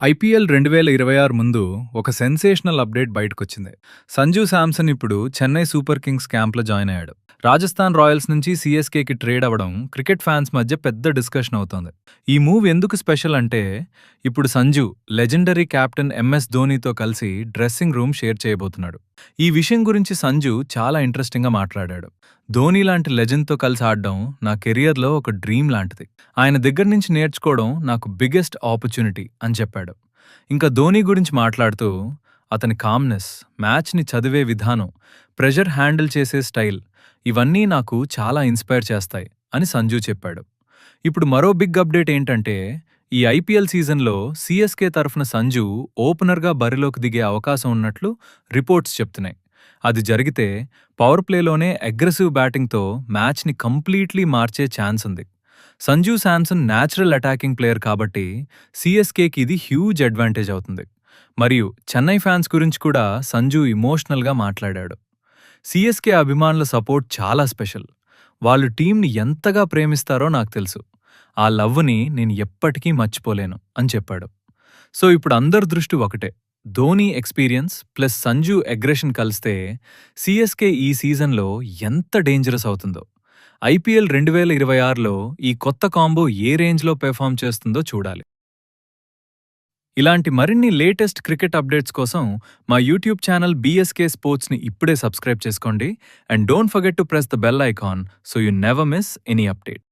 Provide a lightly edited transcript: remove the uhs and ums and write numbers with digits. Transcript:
IPL 2026 ముందు ఒక sensational update బయటకొచ్చింది. Sanju Samson ఇప్పుడు చెన్నై సూపర్ కింగ్స్ క్యాంప్లో జాయిన్ అయ్యాడు. రాజస్థాన్ రాయల్స్ నుంచి సీఎస్కేకి ట్రేడ్ అవ్వడం క్రికెట్ ఫ్యాన్స్ మధ్య పెద్ద డిస్కషన్ అవుతోంది. ఈ మూవ్ ఎందుకు స్పెషల్ అంటే, ఇప్పుడు సంజు లెజెండరీ కెప్టెన్ ఎంఎస్ ధోనీతో కలిసి డ్రెస్సింగ్ రూమ్ షేర్ చేయబోతున్నాడు. ఈ విషయం గురించి సంజు చాలా ఇంట్రెస్టింగ్గా మాట్లాడాడు. ధోనీ లాంటి లెజెండ్తో కలిసి ఆడడం నా కెరియర్లో ఒక డ్రీమ్ లాంటిది. ఆయన దగ్గర నుంచి నేర్చుకోవడం నాకు బిగ్గెస్ట్ ఆపర్చునిటీ అని చెప్పాడు. ఇంకా ధోనీ గురించి మాట్లాడుతూ, అతని కామ్నెస్, మ్యాచ్ని చదివే విధానం, ప్రెషర్ హ్యాండిల్ చేసే స్టైల్ ఇవన్నీ నాకు చాలా ఇన్స్పైర్ చేస్తాయి అని సంజు చెప్పాడు. ఇప్పుడు మరో బిగ్ అప్డేట్ ఏంటంటే, ఈ ఐపీఎల్ సీజన్లో సీఎస్కే తరఫున సంజు ఓపెనర్గా బరిలోకి దిగే అవకాశం ఉన్నట్లు రిపోర్ట్స్ చెప్తున్నాయి. అది జరిగితే పవర్ ప్లేలోనే అగ్రెసివ్ బ్యాటింగ్తో మ్యాచ్ని కంప్లీట్లీ మార్చే ఛాన్స్ ఉంది. Sanju Samson natural attacking player కాబట్టి సీఎస్కేకి ఇది హ్యూజ్ అడ్వాంటేజ్ అవుతుంది. మరియు చెన్నై ఫ్యాన్స్ గురించి కూడా సంజు ఇమోషనల్గా మాట్లాడాడు. సీఎస్కే అభిమానుల సపోర్ట్ చాలా స్పెషల్. వాళ్ళు టీంని ఎంతగా ప్రేమిస్తారో నాకు తెలుసు. ఆ లవ్ని నేను ఎప్పటికీ మర్చిపోలేను అని చెప్పాడు. సో ఇప్పుడు అందరి దృష్టి ఒకటే, Dhoni experience plus Sanju aggression కలిస్తే సీఎస్కే ఈ సీజన్లో ఎంత డేంజరస్ అవుతుందో. ఐపీఎల్ 2026లో ఈ కొత్త కాంబో ఏ రేంజ్లో పెర్ఫామ్ చేస్తుందో చూడాలి. ఇలాంటి మరిన్ని లేటెస్ట్ క్రికెట్ అప్డేట్స్ కోసం మా యూట్యూబ్ ఛానల్ బీఎస్కే స్పోర్ట్స్ని ఇప్పుడే సబ్స్క్రైబ్ చేసుకోండి. And don't forget to press the bell icon so you never miss any update.